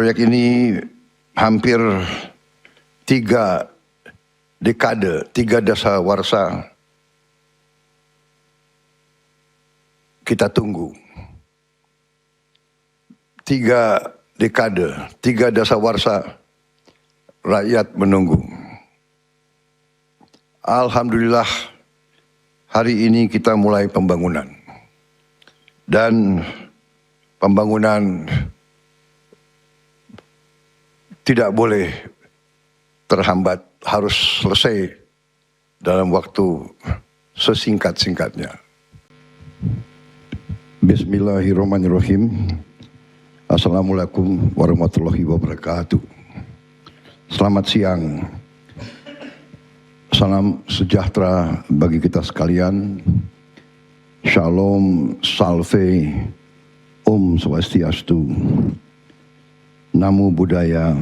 Proyek ini hampir 3 dekade, 3 dasawarsa kita tunggu. 3 dekade, 3 dasawarsa rakyat menunggu. Alhamdulillah hari ini kita mulai pembangunan. Dan pembangunan tidak boleh terhambat, harus selesai dalam waktu sesingkat-singkatnya. Bismillahirrahmanirrahim. Assalamualaikum warahmatullahi wabarakatuh. Selamat siang. Salam sejahtera bagi kita sekalian. Shalom, salve, Om Swastiastu. Namo Buddhaya,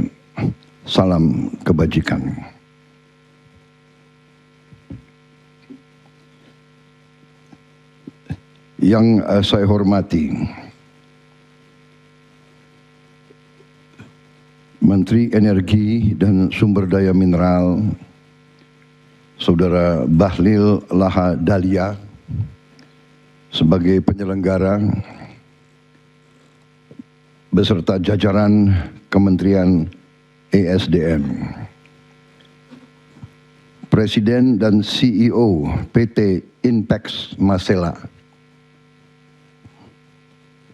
salam kebajikan. Yang saya hormati Menteri Energi dan Sumber Daya Mineral Saudara Bahlil Lahadalia sebagai penyelenggara beserta jajaran Kementerian ESDM, Presiden dan CEO PT Inpex Masela,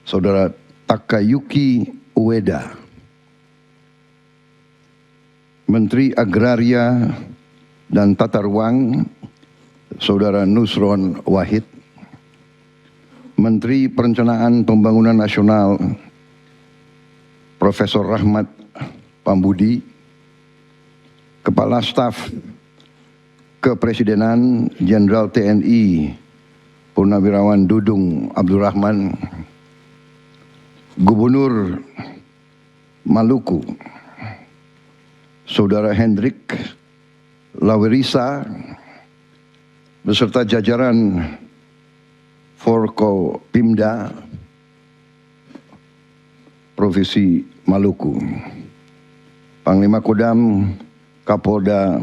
Saudara Takayuki Ueda, Menteri Agraria dan Tata Ruang, Saudara Nusron Wahid, Menteri Perencanaan Pembangunan Nasional, Profesor Rahmat Pambudi, Kepala Staf Kepresidenan Jenderal TNI Purnawirawan Dudung Abdurrahman, Gubernur Maluku, Saudara Hendrik Lawerisa, beserta jajaran Forkopimda Provinsi Maluku, Panglima Kodam, Kapolda,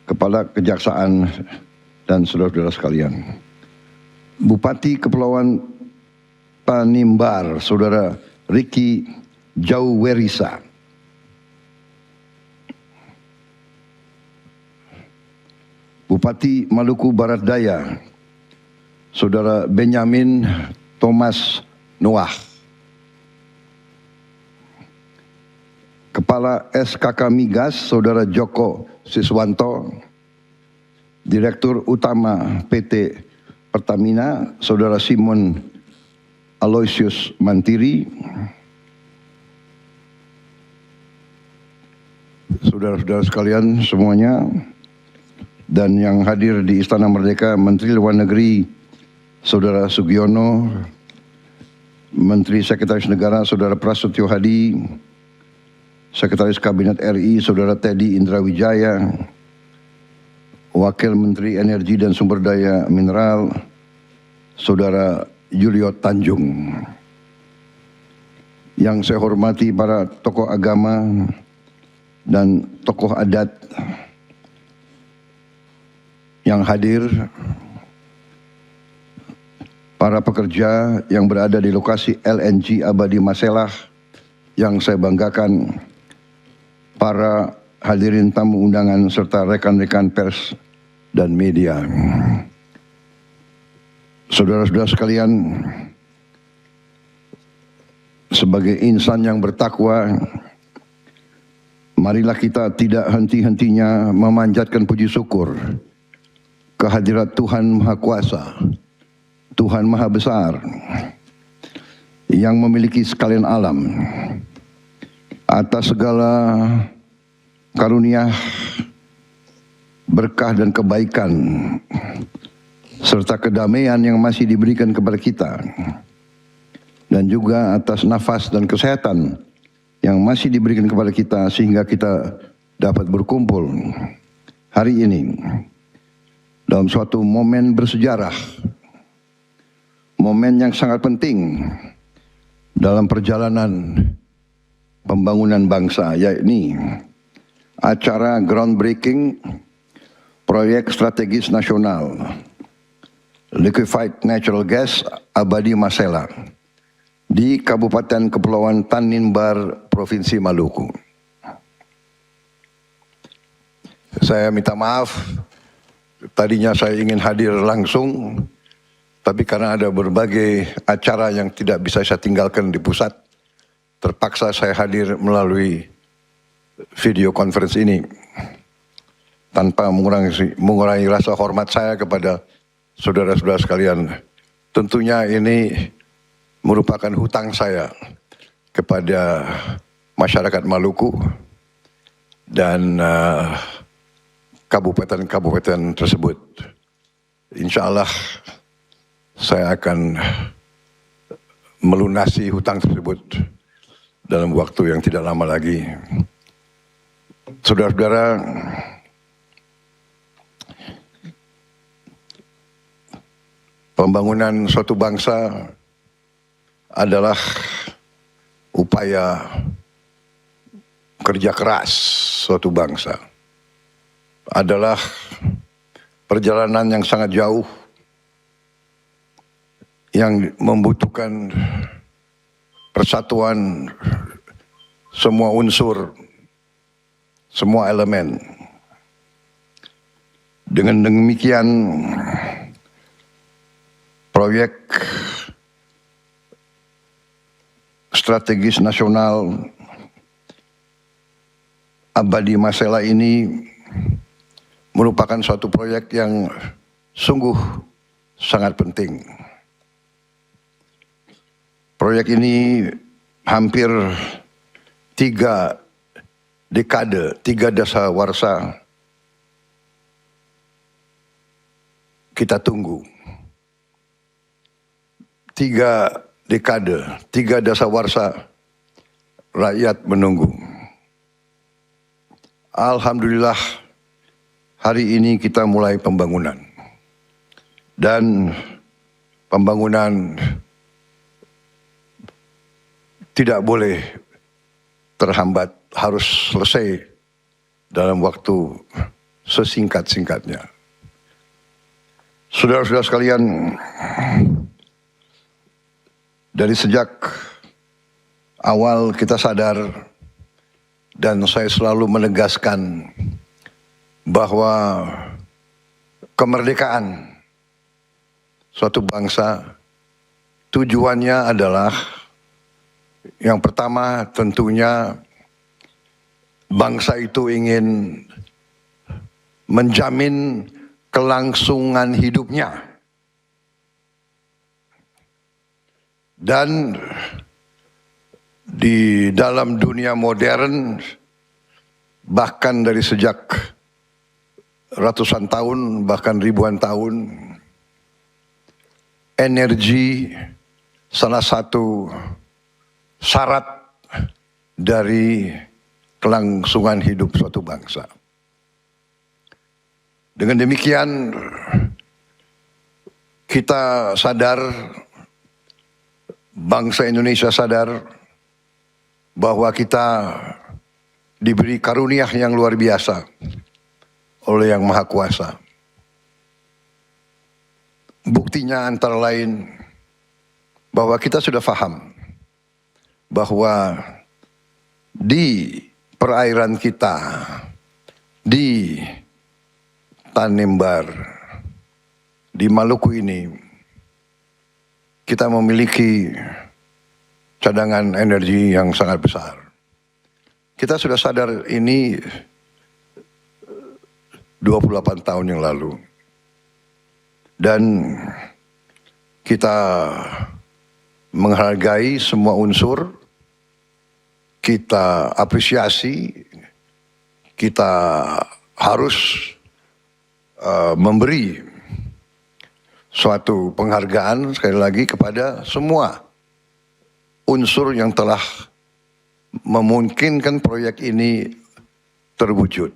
Kepala Kejaksaan, dan saudara-saudara sekalian. Bupati Kepulauan Tanimbar, Saudara Riki Jauwerisa, Bupati Maluku Barat Daya, Saudara Benyamin Thomas Noah, Kepala SKK Migas, Saudara Joko Siswanto, Direktur Utama PT Pertamina, Saudara Simon Aloysius Mantiri, saudara-saudara sekalian semuanya, dan yang hadir di Istana Merdeka, Menteri Luar Negeri Saudara Sugiono, Menteri Sekretaris Negara Saudara Prasetyo Hadi, Sekretaris Kabinet RI Saudara Teddy Indrawijaya, Wakil Menteri Energi dan Sumber Daya Mineral Saudara Julio Tanjung. Yang saya hormati para tokoh agama dan tokoh adat yang hadir, para pekerja yang berada di lokasi LNG Abadi Maselah yang saya banggakan, para hadirin tamu undangan serta rekan-rekan pers dan media. Saudara-saudara sekalian, sebagai insan yang bertakwa, marilah kita tidak henti-hentinya memanjatkan puji syukur kehadirat Tuhan Maha Kuasa, Tuhan Maha Besar, yang memiliki sekalian alam, atas segala karunia, berkah dan kebaikan, serta kedamaian yang masih diberikan kepada kita, dan juga atas nafas dan kesehatan yang masih diberikan kepada kita sehingga kita dapat berkumpul hari ini dalam suatu momen bersejarah, momen yang sangat penting dalam perjalanan pembangunan bangsa, yakni acara groundbreaking proyek strategis nasional Liquefied Natural Gas Abadi Masela di Kabupaten Kepulauan Tanimbar, Provinsi Maluku. Saya minta maaf, tadinya saya ingin hadir langsung, tapi karena ada berbagai acara yang tidak bisa saya tinggalkan di pusat, terpaksa saya hadir melalui video conference ini. Tanpa mengurangi rasa hormat saya kepada saudara-saudara sekalian. Tentunya ini merupakan hutang saya kepada masyarakat Maluku dan kabupaten-kabupaten tersebut. Insya Allah saya akan melunasi hutang tersebut dalam waktu yang tidak lama lagi. Saudara-saudara, pembangunan suatu bangsa adalah upaya kerja keras suatu bangsa. Adalah perjalanan yang sangat jauh yang membutuhkan persatuan semua unsur, semua elemen. Dengan demikian, proyek strategis nasional Abadi Masela ini merupakan suatu proyek yang sungguh sangat penting. Proyek ini hampir 3 dekade, 3 dasawarsa kita tunggu. 3 dekade, 3 dasawarsa rakyat menunggu. Alhamdulillah, hari ini kita mulai pembangunan. Dan pembangunan tidak boleh terhambat, harus selesai dalam waktu sesingkat-singkatnya. Saudara-saudara sekalian, dari sejak awal kita sadar, dan saya selalu menegaskan bahwa kemerdekaan suatu bangsa tujuannya adalah yang pertama tentunya bangsa itu ingin menjamin kelangsungan hidupnya. Dan di dalam dunia modern, bahkan dari sejak ratusan tahun, bahkan ribuan tahun, energi salah satu syarat dari kelangsungan hidup suatu bangsa. Dengan demikian, kita sadar, bangsa Indonesia sadar bahwa kita diberi karunia yang luar biasa oleh Yang Maha Kuasa. Buktinya antara lain bahwa kita sudah paham bahwa di perairan kita, di Tanimbar, di Maluku ini, kita memiliki cadangan energi yang sangat besar. Kita sudah sadar ini 28 tahun yang lalu. Dan kita menghargai semua unsur, kita apresiasi, kita harus memberi suatu penghargaan sekali lagi kepada semua unsur yang telah memungkinkan proyek ini terwujud.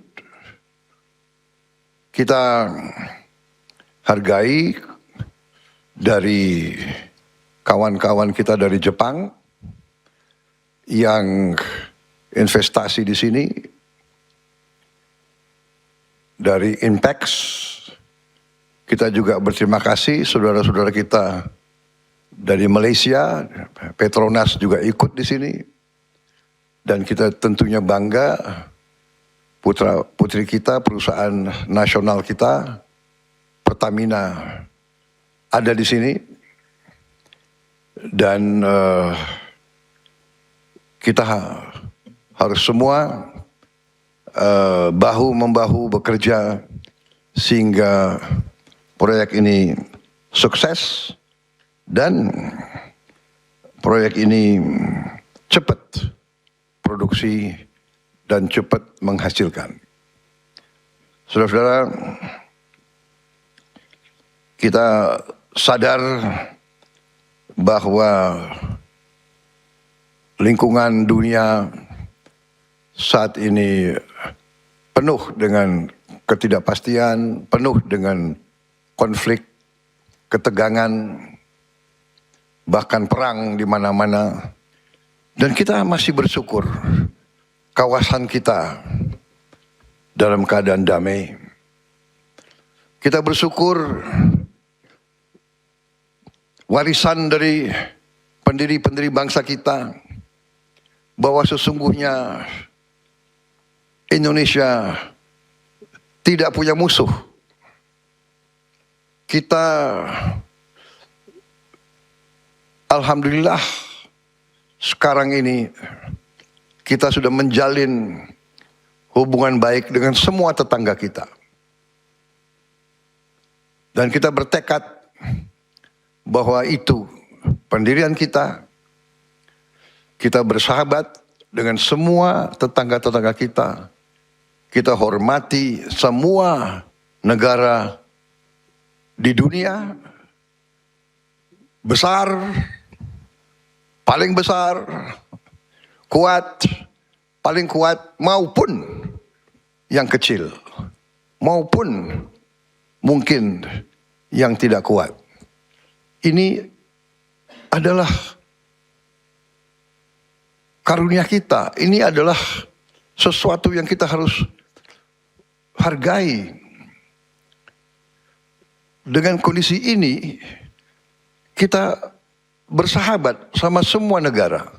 Kita hargai dari kawan-kawan kita dari Jepang yang investasi di sini, dari Inpex. Kita juga berterima kasih saudara-saudara kita dari Malaysia, Petronas juga ikut di sini. Dan kita tentunya bangga putra-putri kita, perusahaan nasional kita, Pertamina ada di sini. Dan kita harus semua bahu-membahu bekerja sehingga proyek ini sukses dan proyek ini cepat produksi dan cepat menghasilkan. Saudara-saudara, kita sadar bahwa lingkungan dunia saat ini penuh dengan ketidakpastian, penuh dengan konflik, ketegangan, bahkan perang di mana-mana. Dan kita masih bersyukur kawasan kita dalam keadaan damai. Kita bersyukur warisan dari pendiri-pendiri bangsa kita bahwa sesungguhnya Indonesia tidak punya musuh. Kita alhamdulillah sekarang ini kita sudah menjalin hubungan baik dengan semua tetangga kita. Dan kita bertekad bahwa itu pendirian kita. Kita bersahabat dengan semua tetangga-tetangga kita. Kita hormati semua negara di dunia, besar, paling besar, kuat, paling kuat, maupun yang kecil, maupun mungkin yang tidak kuat. Ini adalah karunia kita, ini adalah sesuatu yang kita harus hargai. Dengan kondisi ini, kita bersahabat sama semua negara.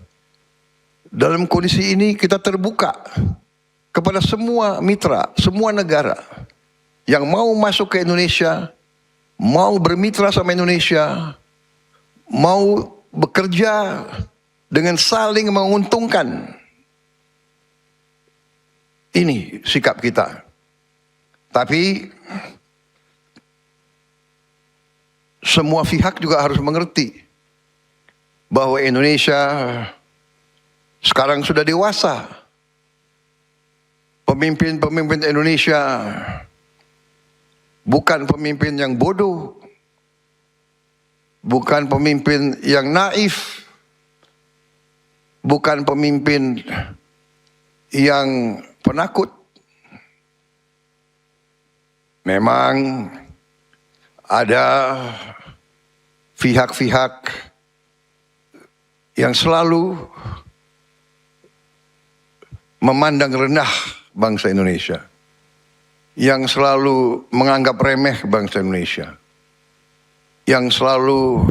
Dalam kondisi ini kita terbuka kepada semua mitra, semua negara yang mau masuk ke Indonesia, mau bermitra sama Indonesia, mau bekerja dengan saling menguntungkan. Ini sikap kita. Tapi semua pihak juga harus mengerti bahwa Indonesia sekarang sudah dewasa. Pemimpin-pemimpin Indonesia bukan pemimpin yang bodoh, bukan pemimpin yang naif, bukan pemimpin yang penakut. Memang ada pihak-pihak yang selalu memandang rendah bangsa Indonesia, yang selalu menganggap remeh bangsa Indonesia, yang selalu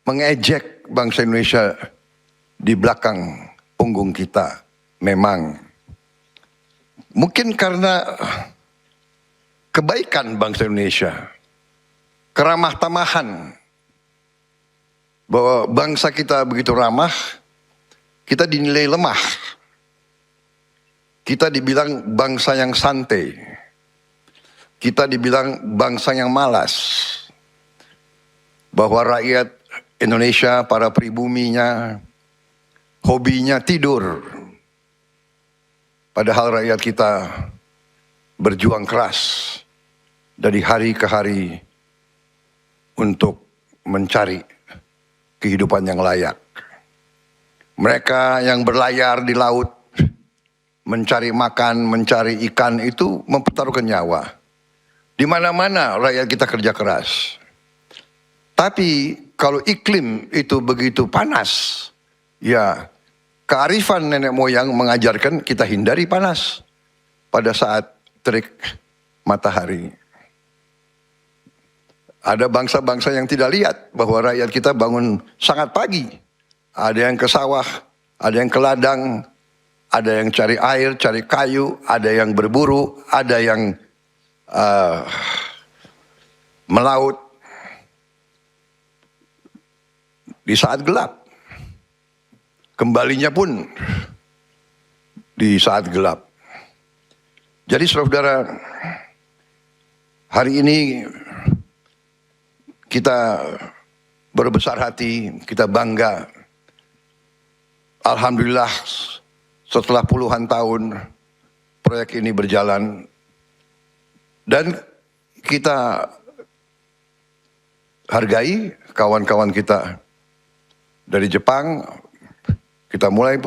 mengejek bangsa Indonesia di belakang punggung kita. Memang mungkin karena kebaikan bangsa Indonesia, keramah tamahan, bahwa bangsa kita begitu ramah, kita dinilai lemah. Kita dibilang bangsa yang santai. Kita dibilang bangsa yang malas. Bahwa rakyat Indonesia, para pribuminya, hobinya tidur. Padahal rakyat kita berjuang keras dari hari ke hari untuk mencari kehidupan yang layak. Mereka yang berlayar di laut, mencari makan, mencari ikan itu mempertaruhkan nyawa. Di mana-mana rakyat kita kerja keras. Tapi kalau iklim itu begitu panas, ya kearifan nenek moyang mengajarkan kita hindari panas pada saat terik matahari. Ada bangsa-bangsa yang tidak lihat bahwa rakyat kita bangun sangat pagi. Ada yang ke sawah, ada yang ke ladang, ada yang cari air, cari kayu, ada yang berburu, ada yang melaut di saat gelap. Kembalinya pun di saat gelap. Jadi saudara, hari ini kita berbesar hati, kita bangga. Alhamdulillah setelah puluhan tahun proyek ini berjalan dan kita hargai kawan-kawan kita dari Jepang. Kita mulai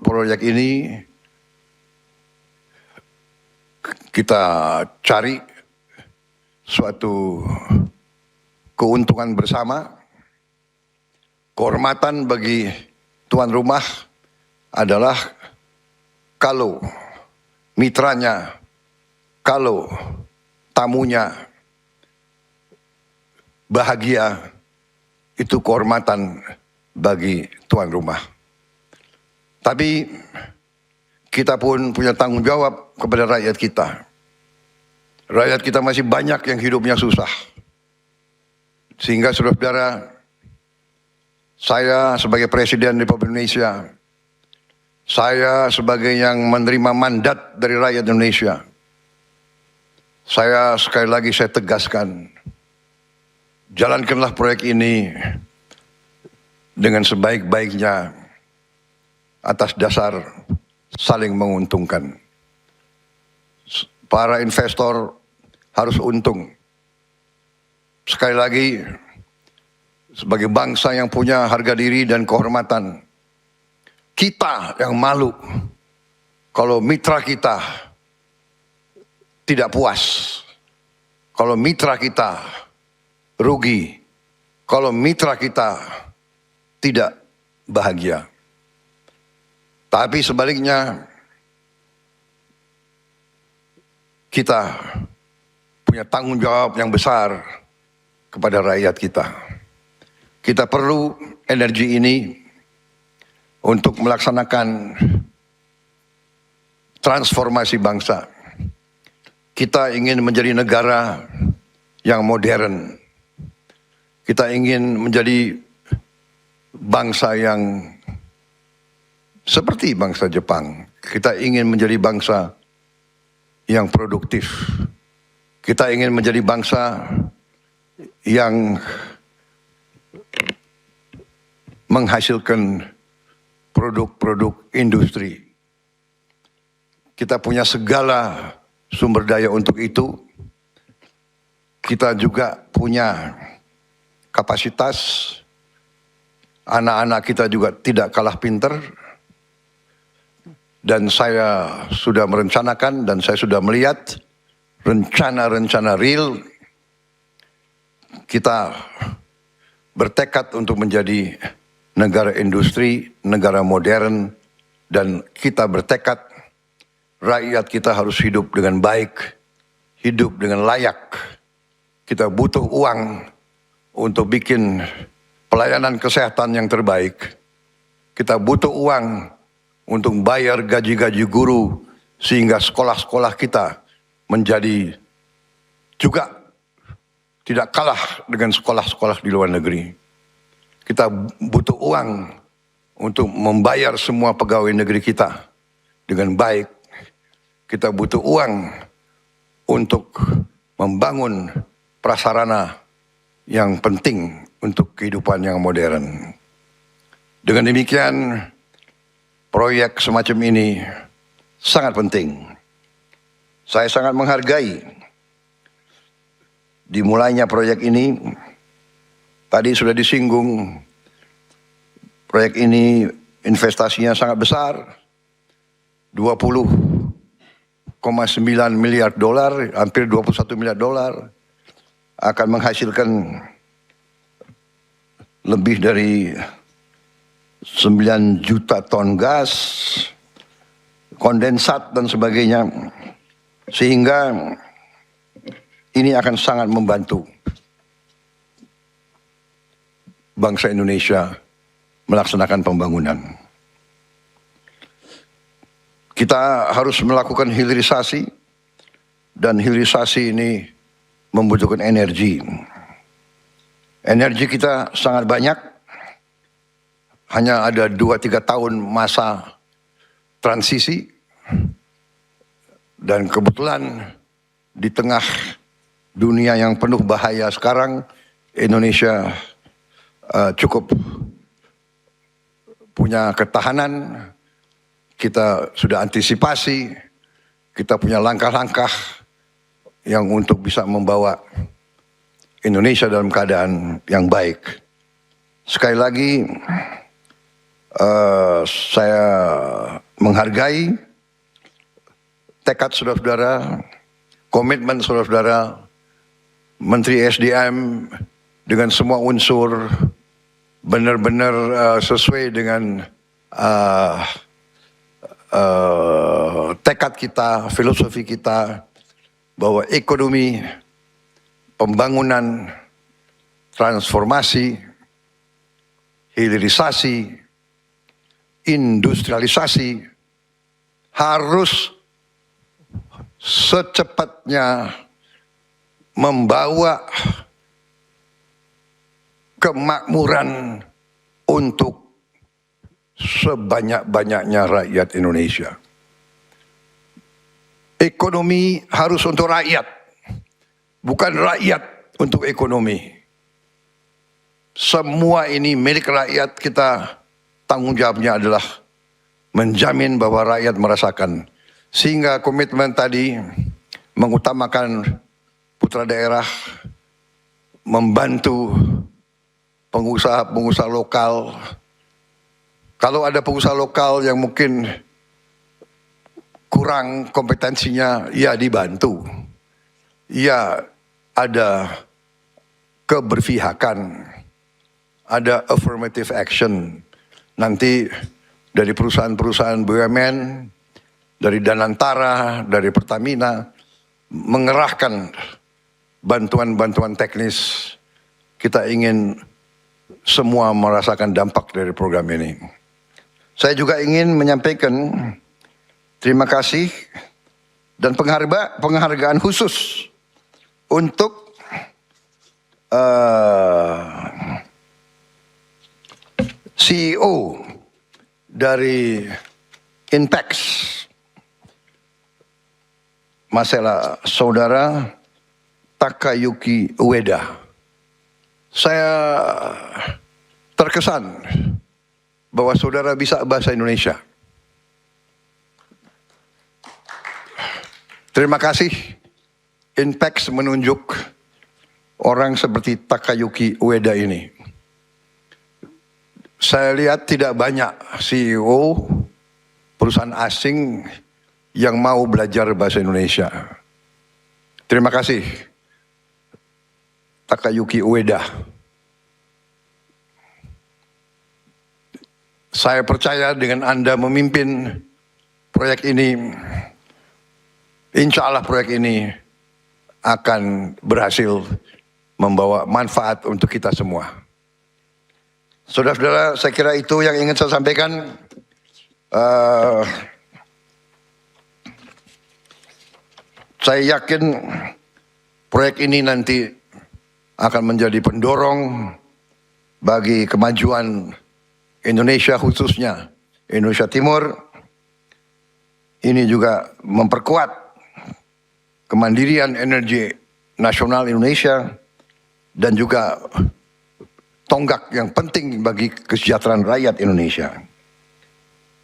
proyek ini, kita cari suatu keuntungan bersama. Kehormatan bagi tuan rumah adalah kalau mitranya, kalau tamunya bahagia, itu kehormatan bagi tuan rumah. Tapi kita pun punya tanggung jawab kepada rakyat kita. Rakyat kita masih banyak yang hidupnya susah. Sehingga saudara-saudara, saya sebagai Presiden Republik Indonesia, saya sebagai yang menerima mandat dari rakyat Indonesia, saya sekali lagi saya tegaskan, jalankanlah proyek ini dengan sebaik-baiknya atas dasar saling menguntungkan. Para investor harus untung. Sekali lagi, sebagai bangsa yang punya harga diri dan kehormatan, kita yang malu kalau mitra kita tidak puas, kalau mitra kita rugi, kalau mitra kita tidak bahagia. Tapi sebaliknya, kita punya tanggung jawab yang besar kepada rakyat kita. Kita perlu energi ini untuk melaksanakan transformasi bangsa. Kita ingin menjadi negara yang modern. Kita ingin menjadi bangsa yang seperti bangsa Jepang. Kita ingin menjadi bangsa yang produktif. Kita ingin menjadi bangsa yang menghasilkan produk-produk industri. Kita punya segala sumber daya untuk itu. Kita juga punya kapasitas. Anak-anak kita juga tidak kalah pinter. Dan saya sudah merencanakan dan saya sudah melihat rencana-rencana real. Kita bertekad untuk menjadi negara industri, negara modern, dan kita bertekad rakyat kita harus hidup dengan baik, hidup dengan layak. Kita butuh uang untuk bikin pelayanan kesehatan yang terbaik. Kita butuh uang untuk bayar gaji-gaji guru sehingga sekolah-sekolah kita menjadi juga tidak kalah dengan sekolah-sekolah di luar negeri. Kita butuh uang untuk membayar semua pegawai negeri kita dengan baik. Kita butuh uang untuk membangun prasarana yang penting untuk kehidupan yang modern. Dengan demikian, proyek semacam ini sangat penting. Saya sangat menghargai dimulainya proyek ini. Tadi sudah disinggung, proyek ini investasinya sangat besar, 20,9 miliar dolar, hampir 21 miliar dolar, akan menghasilkan lebih dari 9 juta ton gas, kondensat dan sebagainya, sehingga ini akan sangat membantu bangsa Indonesia melaksanakan pembangunan. Kita harus melakukan hilirisasi, dan hilirisasi ini membutuhkan energi. Energi kita sangat banyak, hanya ada 2-3 tahun masa transisi, dan kebetulan di tengah dunia yang penuh bahaya sekarang, Indonesia cukup punya ketahanan. Kita sudah antisipasi, kita punya langkah-langkah yang untuk bisa membawa Indonesia dalam keadaan yang baik. Sekali lagi, saya menghargai tekad saudara-saudara, komitmen saudara-saudara, Menteri SDM dengan semua unsur benar-benar sesuai dengan tekad kita, filosofi kita, bahwa ekonomi, pembangunan, transformasi, hilirisasi, industrialisasi harus secepatnya membawa kemakmuran untuk sebanyak-banyaknya rakyat Indonesia. Ekonomi harus untuk rakyat, bukan rakyat untuk ekonomi. Semua ini milik rakyat, kita tanggung jawabnya adalah menjamin bahwa rakyat merasakan. Sehingga komitmen tadi mengutamakan putra daerah, membantu pengusaha-pengusaha lokal. Kalau ada pengusaha lokal yang mungkin kurang kompetensinya, ya dibantu. Ya ada keberpihakan, ada affirmative action. Nanti dari perusahaan-perusahaan BUMN, dari Danantara, dari Pertamina, mengerahkan bantuan-bantuan teknis. Kita ingin semua merasakan dampak dari program ini. Saya juga ingin menyampaikan terima kasih dan penghargaan khusus untuk CEO dari Inpex, masalah saudara Takayuki Ueda. Saya terkesan bahwa saudara bisa bahasa Indonesia. Terima kasih. Inpex menunjuk orang seperti Takayuki Ueda ini. Saya lihat tidak banyak CEO perusahaan asing yang mau belajar bahasa Indonesia. Terima kasih, Takayuki Ueda. Saya percaya dengan Anda memimpin proyek ini, insya Allah proyek ini akan berhasil membawa manfaat untuk kita semua. Saudara-saudara, saya kira itu yang ingin saya sampaikan. Saya yakin proyek ini nanti akan menjadi pendorong bagi kemajuan Indonesia, khususnya Indonesia Timur. Ini juga memperkuat kemandirian energi nasional Indonesia dan juga tonggak yang penting bagi kesejahteraan rakyat Indonesia.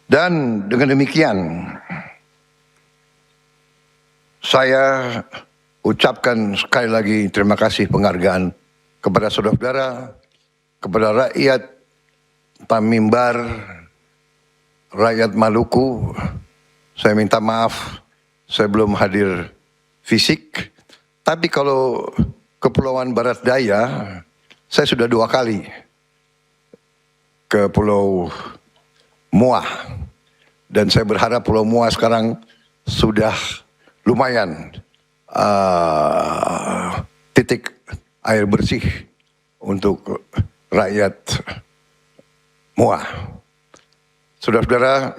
Dan dengan demikian, saya ucapkan sekali lagi terima kasih penghargaan kepada saudara-saudara, kepada rakyat Tanimbar, rakyat Maluku. Saya minta maaf, saya belum hadir fisik. Tapi kalau Kepulauan Barat Daya, saya sudah 2 kali ke Pulau Muar. Dan saya berharap Pulau Muar sekarang sudah lumayan titik air bersih untuk rakyat Muar. Saudara-saudara,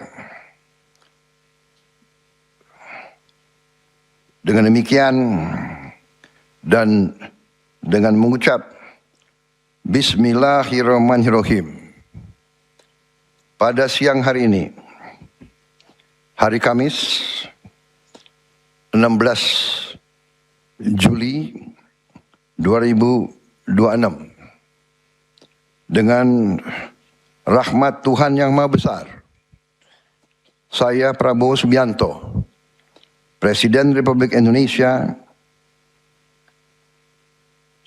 dengan demikian dan dengan mengucap Bismillahirrahmanirrahim, pada siang hari ini, hari Kamis 16 Juli 2026, dengan rahmat Tuhan Yang Maha Besar, saya Prabowo Subianto, Presiden Republik Indonesia,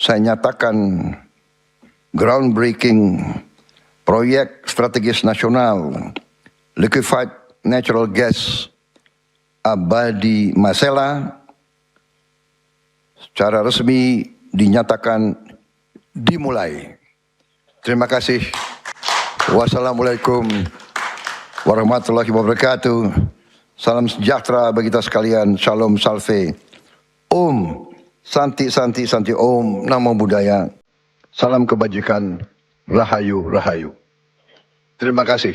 saya nyatakan groundbreaking proyek strategis nasional Liquefied Natural Gas Abadi Masela secara resmi dinyatakan dimulai. Terima kasih. Wassalamualaikum warahmatullahi wabarakatuh. Salam sejahtera bagi kita sekalian. Shalom salve. Om Santi Santi Santi Om Namo Buddhaya. Salam kebajikan. Rahayu Rahayu. Terima kasih.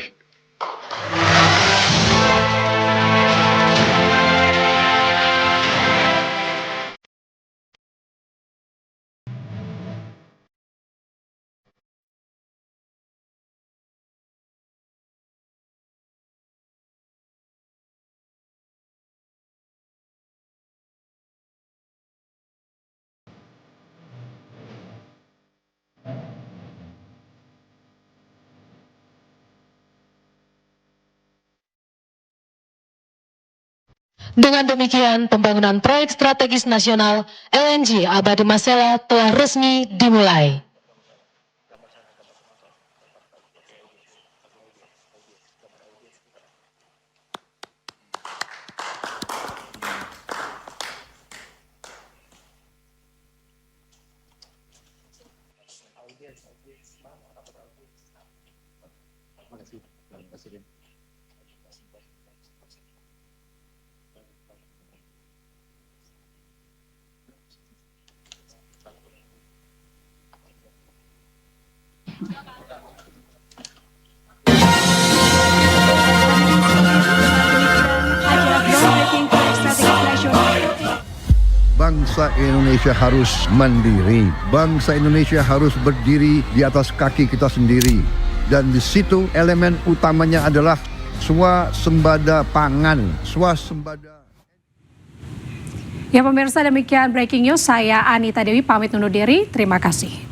Dengan demikian, pembangunan proyek strategis nasional LNG Abadi Masela telah resmi dimulai. Bangsa Indonesia harus mandiri. Bangsa Indonesia harus berdiri di atas kaki kita sendiri. Dan di situ elemen utamanya adalah swasembada pangan, swasembada. Ya pemirsa, demikian breaking news. Saya Anita Dewi pamit undur diri. Terima kasih.